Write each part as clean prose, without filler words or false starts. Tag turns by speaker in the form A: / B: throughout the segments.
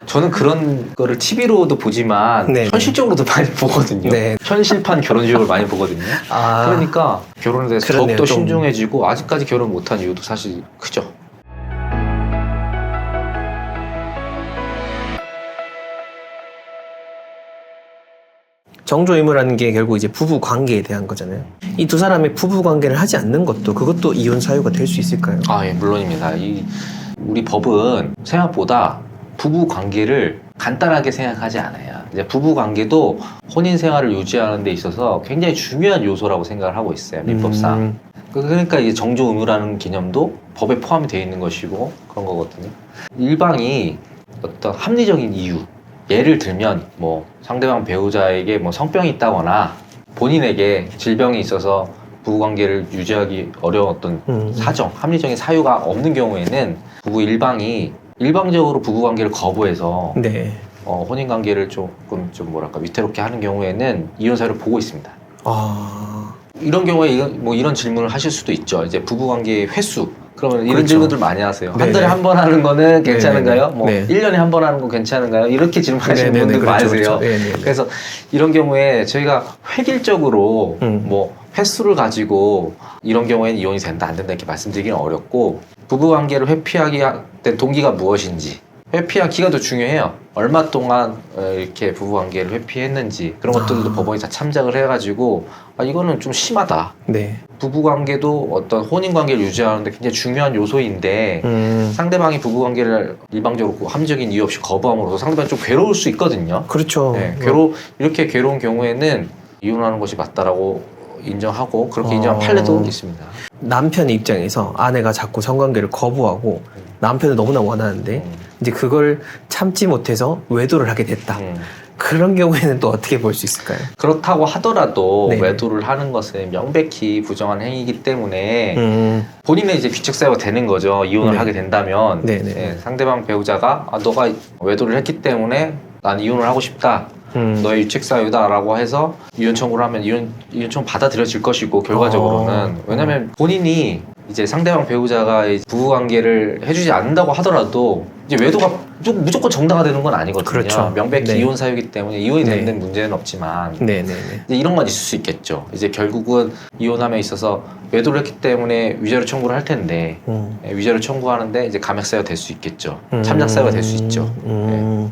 A: 저는 그런 거를 TV로도 보지만
B: 네.
A: 현실적으로도 많이 보거든요.
B: 네.
A: 현실판 결혼식을 많이 보거든요. 그러니까 결혼에 대해서
B: 그러네요,
A: 더욱더
B: 좀.
A: 신중해지고 아직까지 결혼 못한 이유도 사실 크죠.
B: 정조의무라는 게 결국 이제 부부 관계에 대한 거잖아요. 이 두 사람이 부부 관계를 하지 않는 것도 그것도 이혼 사유가 될 수 있을까요?
A: 예, 물론입니다. 우리 법은 생각보다 부부 관계를 간단하게 생각하지 않아요. 이제 부부 관계도 혼인 생활을 유지하는 데 있어서 굉장히 중요한 요소라고 생각을 하고 있어요. 민법상. 그러니까 이제 정조 의무라는 개념도 법에 포함이 되어 있는 것이고 그런 거거든요. 일방이 어떤 합리적인 이유, 예를 들면 뭐 상대방 배우자에게 뭐 성병이 있다거나 본인에게 질병이 있어서 부부관계를 유지하기 어려운 어떤 사정, 합리적인 사유가 없는 경우에는 부부 일방이 일방적으로 부부관계를 거부해서
B: 네.
A: 혼인관계를 조금 좀 뭐랄까 위태롭게 하는 경우에는 이혼 사유를 보고 있습니다. 이런 경우에 이런 질문을 하실 수도 있죠. 이제 부부관계의 횟수. 그러면 이런
B: 그렇죠.
A: 질문들 많이 하세요. 한
B: 네네.
A: 달에 한 번 하는 거는 괜찮은가요?
B: 네네네.
A: 뭐
B: 네.
A: 1년에 한 번 하는 건 괜찮은가요? 이렇게 질문하시는
B: 네네네.
A: 분들
B: 그렇죠,
A: 많으세요.
B: 그렇죠. 네네네.
A: 그래서 이런 경우에 저희가 획일적으로 뭐 횟수를 가지고 이런 경우에는 이혼이 된다 안 된다 이렇게 말씀드리기는 어렵고 부부관계를 회피하게 된 동기가 무엇인지 회피한 기간도 중요해요. 얼마 동안 이렇게 부부관계를 회피했는지 그런 것들도 법원이 다 참작을 해가지고 이거는 좀 심하다.
B: 네.
A: 부부관계도 어떤 혼인관계를 유지하는데 굉장히 중요한 요소인데 상대방이 부부관계를 일방적으로 합리적인 이유 없이 거부함으로써 상대방이 좀 괴로울 수 있거든요.
B: 그렇죠.
A: 네, 이렇게 괴로운 경우에는 이혼하는 것이 맞다라고 인정하고 그렇게 인정한 판례도 있습니다.
B: 남편 입장에서 아내가 자꾸 성관계를 거부하고 남편을 너무나 원하는데 이제 그걸 참지 못해서 외도를 하게 됐다. 그런 경우에는 또 어떻게 볼 수 있을까요?
A: 그렇다고 하더라도
B: 네.
A: 외도를 하는 것은 명백히 부정한 행위이기 때문에 본인의 이제 규칙 사유가 되는 거죠. 이혼을
B: 네.
A: 하게 된다면
B: 네네.
A: 예, 상대방 배우자가 너가 외도를 했기 때문에 난 이혼을 하고 싶다. 너의 유책 사유다라고 해서 이혼 청구를 하면 이혼 청구 받아들여질 것이고 결과적으로는 왜냐면 본인이 이제 상대방 배우자가 부부관계를 해주지 않는다고 하더라도 이제 외도가 무조건 정당화되는 건 아니거든요.
B: 그렇죠.
A: 명백히
B: 네.
A: 이혼 사유이기 때문에 이혼이 되는
B: 네.
A: 문제는 없지만
B: 네네네.
A: 이제 이런 건 있을 수 있겠죠. 이제 결국은 이혼함에 있어서 외도를 했기 때문에 위자료 청구를 할 텐데 위자료 청구하는데 이제 감액 사유가 될 수 있겠죠. 참작 사유가 될 수 있죠. 네.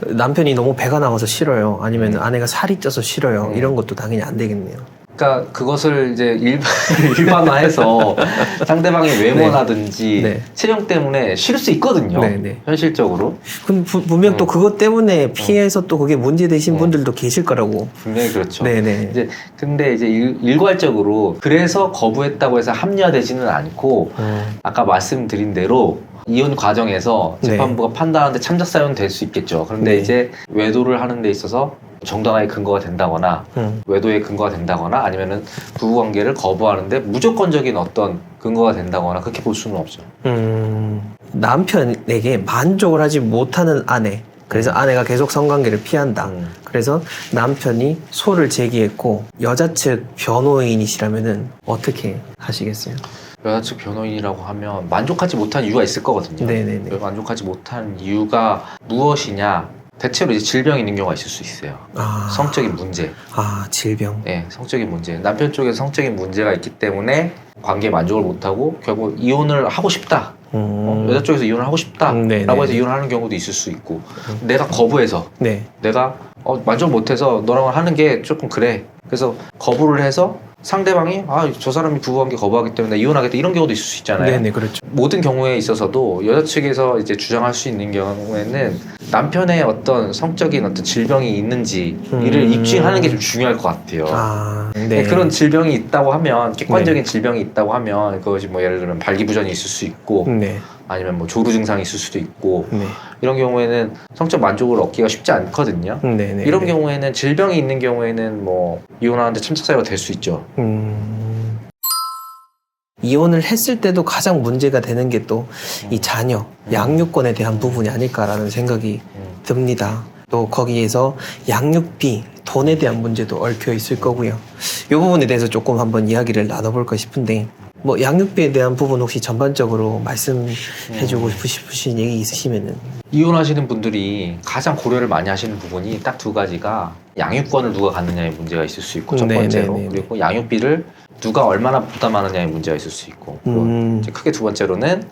B: 남편이 너무 배가 나와서 싫어요. 아니면 아내가 살이 쪄서 싫어요. 이런 것도 당연히 안 되겠네요.
A: 그러니까 그것을 이제 일반화해서 상대방의 외모라든지
B: 네.
A: 체형 때문에 싫을 수 있거든요.
B: 네.
A: 현실적으로.
B: 근데 분명 또 그것 때문에 피해서 또 그게 문제되신 분들도 계실 거라고.
A: 분명히 그렇죠.
B: 네네.
A: 근데 이제 일괄적으로 그래서 거부했다고 해서 합리화되지는 않고 아까 말씀드린 대로 이혼 과정에서 재판부가 판단하는데 참작 사유는 될 수 있겠죠. 그런데
B: 네.
A: 이제 외도를 하는 데 있어서 정당화의 근거가 된다거나 외도의 근거가 된다거나 아니면은 부부관계를 거부하는데 무조건적인 어떤 근거가 된다거나 그렇게 볼 수는 없죠.
B: 남편에게 만족을 하지 못하는 아내. 그래서 아내가 계속 성관계를 피한다. 그래서 남편이 소를 제기했고 여자 측 변호인이시라면은 어떻게 하시겠어요?
A: 여자 측 변호인이라고 하면 만족하지 못한 이유가 있을 거거든요.
B: 네네네.
A: 만족하지 못한 이유가 무엇이냐? 대체로 이제 질병이 있는 경우가 있을 수 있어요. 성적인 문제.
B: 질병.
A: 네, 성적인 문제. 남편 쪽에서 성적인 문제가 있기 때문에 관계에 만족을 못하고 결국 이혼을 하고 싶다. 여자 쪽에서 이혼을 하고 싶다라고 해서 이혼을 하는 경우도 있을 수 있고 내가 거부해서 내가 만족 못해서 너랑 하는 게 조금 그래. 그래서 거부를 해서 상대방이 저 사람이 부부관계 거부하기 때문에 이혼하겠다 이런 경우도 있을 수 있잖아요.
B: 네네, 그렇죠.
A: 모든 경우에 있어서도 여자 측에서 이제 주장할 수 있는 경우에는 남편의 어떤 성적인 어떤 질병이 있는지 이를 입증하는 게 좀 중요할 것 같아요.
B: 네.
A: 그런 질병이 있다고 하면 객관적인 질병이 있다고 하면 그것이 뭐 예를 들면 발기부전이 있을 수 있고 아니면 뭐 조루 증상이 있을 수도 있고 이런 경우에는 성적 만족을 얻기가 쉽지 않거든요. 이런 경우에는 질병이 있는 경우에는 뭐 이혼하는데 참작 사유가 될 수 있죠.
B: 이혼을 했을 때도 가장 문제가 되는 게 또 이 자녀, 양육권에 대한 부분이 아닐까라는 생각이 듭니다. 또 거기에서 양육비, 돈에 대한 문제도 얽혀 있을 거고요. 이 부분에 대해서 조금 한번 이야기를 나눠볼까 싶은데 뭐 양육비에 대한 부분 혹시 전반적으로 말씀해주고 싶으신 얘기 있으시면은.
A: 이혼하시는 분들이 가장 고려를 많이 하시는 부분이 딱 두 가지가 양육권을 누가 갖느냐의 문제가 있을 수 있고 첫 번째로 그리고 양육비를 누가 얼마나 부담하느냐의 문제가 있을 수 있고 그리고 이제 크게 두 번째로는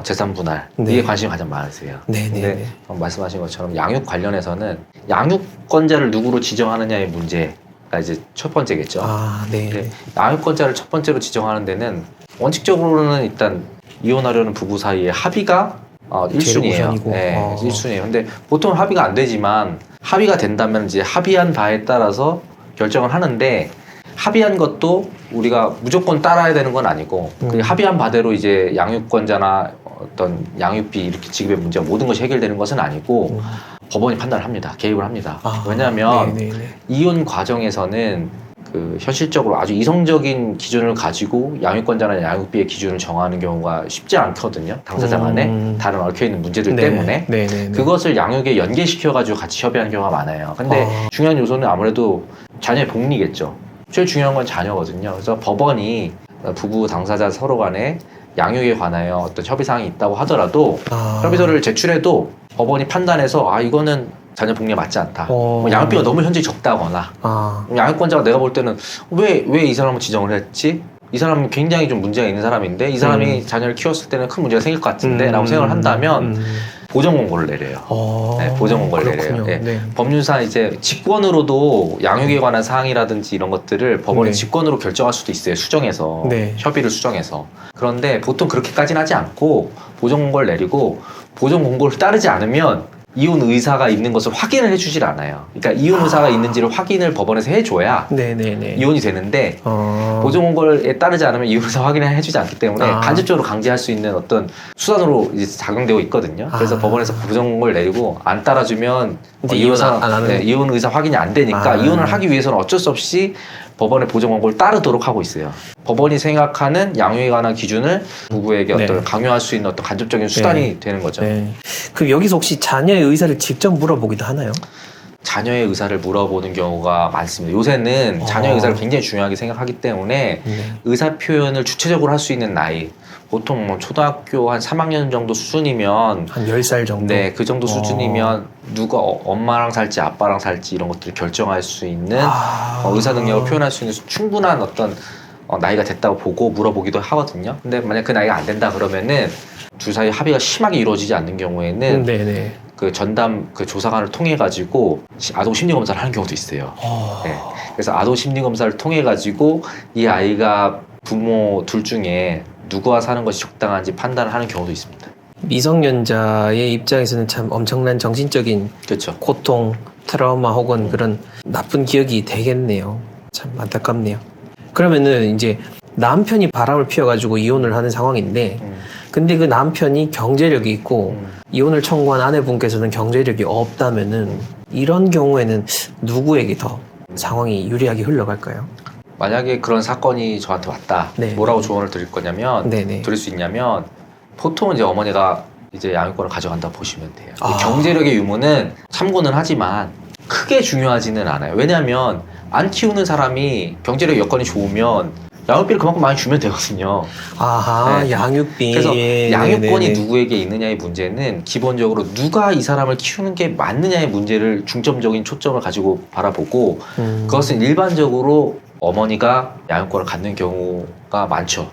A: 재산 분할 이게 관심이 가장 많으세요. 근데 말씀하신 것처럼 양육 관련해서는 양육권자를 누구로 지정하느냐의 문제가 이제 첫 번째겠죠. 근데 양육권자를 첫 번째로 지정하는 데는 원칙적으로는 일단 이혼하려는 부부 사이의 합의가 1순위예요. 네, 1순위예요. 근데 보통 합의가 안 되지만 합의가 된다면 이제 합의한 바에 따라서 결정을 하는데 합의한 것도 우리가 무조건 따라야 되는 건 아니고 그 합의한 바대로 이제 양육권자나 어떤 양육비 이렇게 지급의 문제가 모든 것이 해결되는 것은 아니고 법원이 판단을 합니다. 개입을 합니다. 왜냐하면 이혼 과정에서는 그 현실적으로 아주 이성적인 기준을 가지고 양육권자나 양육비의 기준을 정하는 경우가 쉽지 않거든요. 당사자 간에 다른 얽혀있는 문제들 때문에 그것을 양육에 연계시켜가지고 같이 협의하는 경우가 많아요. 근데 중요한 요소는 아무래도 자녀의 복리겠죠. 제일 중요한 건 자녀거든요. 그래서 법원이 부부 당사자 서로 간에 양육에 관하여 어떤 협의사항이 있다고 하더라도 협의서를 제출해도 법원이 판단해서 이거는 자녀 복리에 맞지 않다. 뭐 양육비가 너무 현저히 적다거나 양육권자가 내가 볼 때는 왜 이 사람을 지정을 했지? 이 사람은 굉장히 좀 문제가 있는 사람인데 이 사람이 자녀를 키웠을 때는 큰 문제가 생길 것 같은데 라고 생각을 한다면 보정 공고를 내려요. 보정 공고를 내려요. 법률상 이제 직권으로도 양육에 관한 사항이라든지 이런 것들을 법원이 직권으로 결정할 수도 있어요. 수정해서 협의를 수정해서. 그런데 보통 그렇게까지는 하지 않고 보정 공고를 내리고 보정 공고를 따르지 않으면 이혼 의사가 있는 것을 확인을 해주질 않아요. 그러니까 이혼 의사가 있는지를 확인을 법원에서 해줘야 이혼이 되는데 보정 공고에 따르지 않으면 이혼 의사 확인을 해주지 않기 때문에 간접적으로 강제할 수 있는 어떤 수단으로 이제 작용되고 있거든요. 그래서 법원에서 보정 공고를 내리고 안 따라주면 이혼 의사 확인이 안 되니까 이혼을 하기 위해서는 어쩔 수 없이 법원의 보정 공고를 따르도록 하고 있어요. 법원이 생각하는 양육에 관한 기준을 부부에게 어떤 강요할 수 있는 어떤 간접적인 수단이 되는 거죠.
B: 그럼 여기서 혹시 자녀의 의사를 직접 물어보기도 하나요?
A: 자녀의 의사를 물어보는 경우가 많습니다. 요새는 자녀의 의사를 굉장히 중요하게 생각하기 때문에 의사 표현을 주체적으로 할 수 있는 나이 보통 뭐 초등학교 한 3학년 정도 수준이면
B: 한 10살 정도?
A: 네, 그 정도 수준이면 누가 엄마랑 살지 아빠랑 살지 이런 것들을 결정할 수 있는 의사 능력을 표현할 수 있는 충분한 어떤 나이가 됐다고 보고 물어보기도 하거든요. 근데 만약 그 나이가 안 된다 그러면은 둘 사이 합의가 심하게 이루어지지 않는 경우에는 그 전담 그 조사관을 통해 가지고 아동 심리 검사를 하는 경우도 있어요. 그래서 아동 심리 검사를 통해 가지고 이 아이가 부모 둘 중에 누구와 사는 것이 적당한지 판단을 하는 경우도 있습니다.
B: 미성년자의 입장에서는 참 엄청난 정신적인 고통, 트라우마 혹은 그런 나쁜 기억이 되겠네요. 참 안타깝네요. 그러면은 이제 남편이 바람을 피워가지고 이혼을 하는 상황인데 근데 그 남편이 경제력이 있고 이혼을 청구한 아내분께서는 경제력이 없다면은 이런 경우에는 누구에게 더 상황이 유리하게 흘러갈까요?
A: 만약에 그런 사건이 저한테 왔다. 뭐라고 조언을 드릴 거냐면 드릴 수 있냐면 보통 이제 어머니가 이제 양육권을 가져간다 보시면 돼요. 경제력의 유무는 참고는 하지만 크게 중요하지는 않아요. 왜냐하면 안 키우는 사람이 경제력 여건이 좋으면 양육비를 그만큼 많이 주면 되거든요.
B: 양육비.
A: 그래서 양육권이 누구에게 있느냐의 문제는 기본적으로 누가 이 사람을 키우는 게 맞느냐의 문제를 중점적인 초점을 가지고 바라보고 그것은 일반적으로 어머니가 양육권을 갖는 경우가 많죠.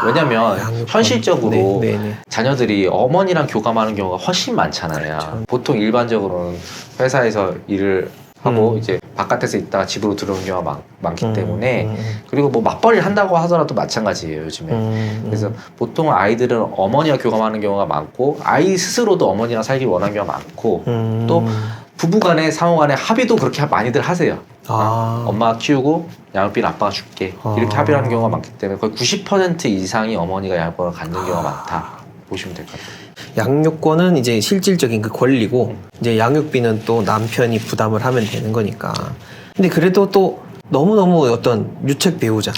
A: 왜냐면 현실적으로 자녀들이 어머니랑 교감하는 경우가 훨씬 많잖아요. 보통 일반적으로는 회사에서 일을 하고 이제 바깥에서 있다가 집으로 들어오는 경우가 많기 때문에 그리고 뭐 맞벌이를 한다고 하더라도 마찬가지예요 요즘에. 그래서 보통 아이들은 어머니와 교감하는 경우가 많고 아이 스스로도 어머니랑 살기 원하는 경우가 많고 또 부부간의 상호간의 합의도 그렇게 많이들 하세요. 엄마가 키우고 양육비는 아빠가 줄게 이렇게 합의를 하는 경우가 많기 때문에 거의 90% 이상이 어머니가 양육권을 갖는 경우가 많다 보시면 될 것 같아요.
B: 양육권은 이제 실질적인 그 권리고 이제 양육비는 또 남편이 부담을 하면 되는 거니까. 근데 그래도 또 너무너무 어떤 유책 배우자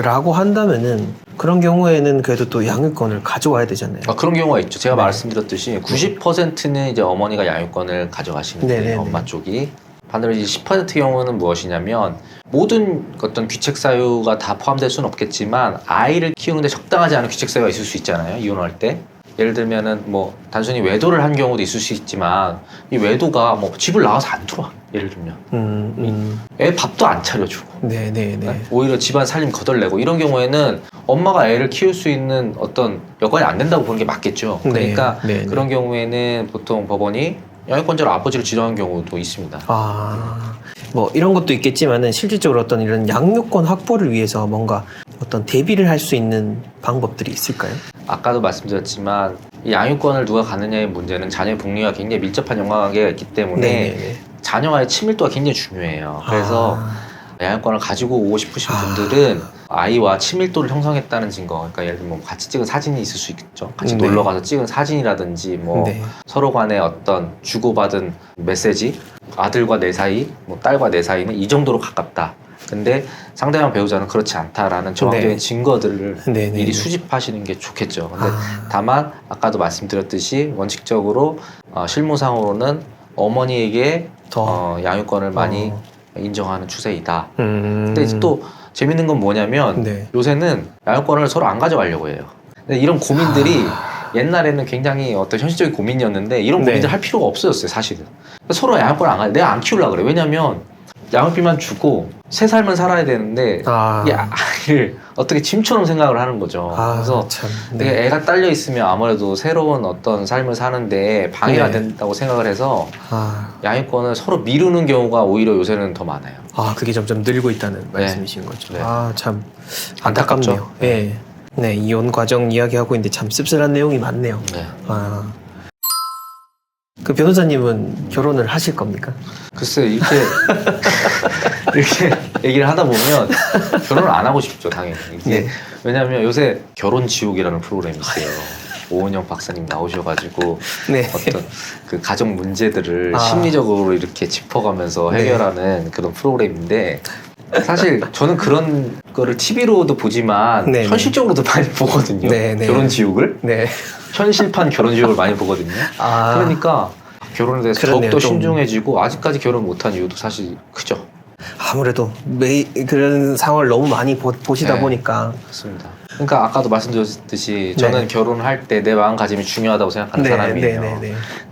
B: 라고 한다면은 그런 경우에는 그래도 또 양육권을 가져와야 되잖아요.
A: 그런 경우가 있죠. 제가 말씀드렸듯이 90%는 이제 어머니가 양육권을 가져가시면 돼요. 엄마 쪽이. 반대로 이제 10%의 경우는 무엇이냐면 모든 어떤 귀책 사유가 다 포함될 수는 없겠지만 아이를 키우는데 적당하지 않은 귀책 사유가 있을 수 있잖아요. 이혼할 때. 예를 들면은 뭐 단순히 외도를 한 경우도 있을 수 있지만 이 외도가 뭐 집을 나와서 안 들어와. 예를 들면 애 밥도 안 차려주고
B: 네네네.
A: 오히려 집안 살림 거덜내고 이런 경우에는 엄마가 애를 키울 수 있는 어떤 여건이 안 된다고 보는 게 맞겠죠. 그러니까
B: 네.
A: 그런 경우에는 보통 법원이 영유권자로 아버지를 지정한 경우도 있습니다.
B: 뭐 이런 것도 있겠지만은 실질적으로 어떤 이런 양육권 확보를 위해서 뭔가 어떤 대비를 할 수 있는 방법들이 있을까요?
A: 아까도 말씀드렸지만 이 양육권을 누가 갖느냐의 문제는 자녀의 복리와 굉장히 밀접한 연관관계가 있기 때문에
B: 네네네.
A: 자녀와의 친밀도가 굉장히 중요해요. 그래서 양육권을 가지고 오고 싶으신 분들은 아이와 친밀도를 형성했다는 증거, 그러니까 예를 들면 같이 찍은 사진이 있을 수 있죠. 같이
B: 네.
A: 놀러 가서 찍은 사진이라든지 뭐
B: 네.
A: 서로 간에 어떤 주고받은 메시지, 아들과 내 사이, 뭐 딸과 내 사이는 이 정도로 가깝다. 근데 상대방 배우자는 그렇지 않다라는 정확적인
B: 네.
A: 증거들을
B: 네네.
A: 미리 수집하시는 게 좋겠죠. 근데 다만 아까도 말씀드렸듯이 원칙적으로 실무상으로는 어머니에게 양육권을 많이 인정하는 추세이다. 근데 또 재밌는 건 뭐냐면
B: 네.
A: 요새는 양육권을 서로 안 가져가려고 해요. 근데 이런 고민들이 옛날에는 굉장히 어떤 현실적인 고민이었는데 이런 고민들 할 필요가 없어졌어요, 사실은. 서로 양육권을 안 가져. 내가 안 키우려고 그래. 왜냐면 양육비만 주고 새 삶을 살아야 되는데 이 아이를 어떻게 짐처럼 생각을 하는 거죠. 그래서 되게 애가 딸려 있으면 아무래도 새로운 어떤 삶을 사는데 방해가 된다고 생각을 해서 양육권을 서로 미루는 경우가 오히려 요새는 더 많아요.
B: 그게 점점 늘고 있다는 말씀이신 거죠.
A: 네.
B: 참 안타깝네요. 네. 네, 이혼 과정 이야기하고 있는데 참 씁쓸한 내용이 많네요.
A: 네.
B: 그 변호사님은 결혼을 하실 겁니까?
A: 글쎄 이렇게 이렇게 얘기를 하다 보면 결혼을 안 하고 싶죠, 당연히. 이게 왜냐하면 요새 결혼 지옥이라는 프로그램이 있어요. 오은영 박사님 나오셔가지고 어떤 그 가정 문제들을 심리적으로 이렇게 짚어가면서 해결하는 그런 프로그램인데 사실 저는 그런 거를 TV로도 보지만 현실적으로도 많이 보거든요. 결혼 지옥을. 현실판 결혼 지옥을 많이 보거든요. 그러니까 결혼에 대해서 더욱더 신중해지고 아직까지 결혼 못한 이유도 사실 크죠.
B: 아무래도 그런 상황을 너무 많이 보시다 보니까.
A: 그렇습니다. 그러니까 아까도 말씀드렸듯이 저는 결혼할 때 내 마음가짐이 중요하다고 생각하는 사람이에요.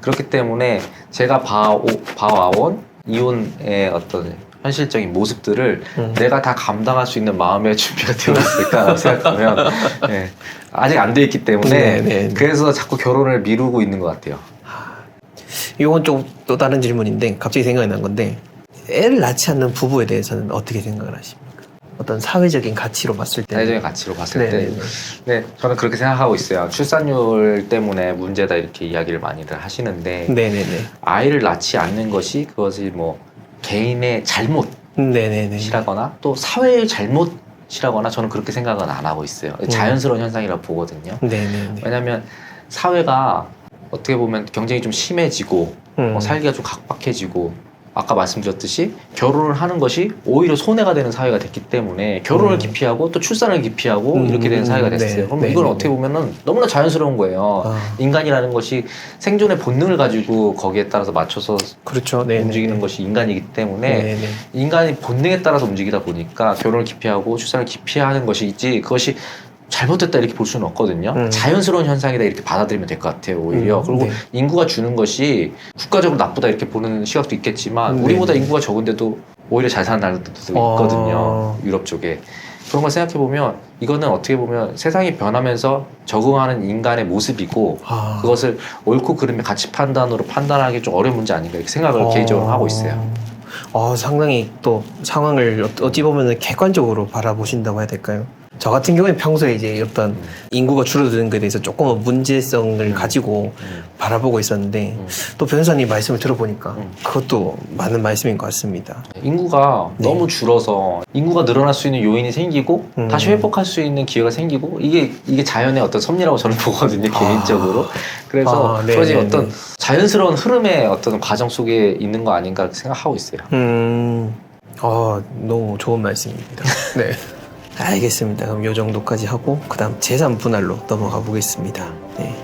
A: 그렇기 때문에 제가 봐와온 이혼의 어떤 현실적인 모습들을 내가 다 감당할 수 있는 마음의 준비가 되어 있을까 생각하면 아직 안 돼 있기 때문에 그래서 자꾸 결혼을 미루고 있는 것 같아요.
B: 이건 좀 또 다른 질문인데 갑자기 생각이 난 건데 애를 낳지 않는 부부에 대해서는 어떻게 생각을 하십니까? 어떤 사회적인 가치로 봤을 때.
A: 사회적인 가치로 봤을 때. 저는 그렇게 생각하고 있어요. 출산율 때문에 문제다 이렇게 이야기를 많이들 하시는데 아이를 낳지 않는 것이 그것이 뭐 개인의 잘못이라거나 또 사회의 잘못이라거나 저는 그렇게 생각은 안 하고 있어요. 자연스러운 현상이라고 보거든요. 왜냐하면 사회가 어떻게 보면 경쟁이 좀 심해지고 살기가 좀 각박해지고 아까 말씀드렸듯이 결혼을 하는 것이 오히려 손해가 되는 사회가 됐기 때문에 결혼을 기피하고 또 출산을 기피하고 이렇게 되는 사회가 됐어요. 그럼 이건 어떻게 보면은 너무나 자연스러운 거예요. 인간이라는 것이 생존의 본능을 가지고 거기에 따라서 맞춰서 움직이는 것이 인간이기 때문에 인간이 본능에 따라서 움직이다 보니까 결혼을 기피하고 출산을 기피하는 것이지 그것이 잘못됐다 이렇게 볼 수는 없거든요. 자연스러운 현상이다 이렇게 받아들이면 될 것 같아요. 오히려 그리고 인구가 주는 것이 국가적으로 나쁘다 이렇게 보는 시각도 있겠지만 우리보다 인구가 적은데도 오히려 잘 사는 나라들도 있거든요. 유럽 쪽에. 그런 걸 생각해 보면 이거는 어떻게 보면 세상이 변하면서 적응하는 인간의 모습이고 그것을 옳고 그름의 가치 판단으로 판단하기 좀 어려운 문제 아닌가 이렇게 생각을 개인적으로 하고 있어요.
B: 상당히 또 상황을 어찌 보면 객관적으로 바라보신다고 해야 될까요? 저 같은 경우에 평소에 이제 어떤 인구가 줄어드는 것에 대해서 조금은 문제성을 가지고 바라보고 있었는데 또 변호사님 말씀을 들어보니까 그것도 맞는 말씀인 것 같습니다.
A: 인구가 너무 줄어서 인구가 늘어날 수 있는 요인이 생기고 다시 회복할 수 있는 기회가 생기고 이게 자연의 어떤 섭리라고 저는 보거든요, 개인적으로. 그래서 그것이 어떤 자연스러운 흐름의 어떤 과정 속에 있는 거 아닌가 생각하고 있어요.
B: 너무 좋은 말씀입니다. 네. 알겠습니다. 그럼 요 정도까지 하고 그다음 재산 분할로 넘어가 보겠습니다. 네.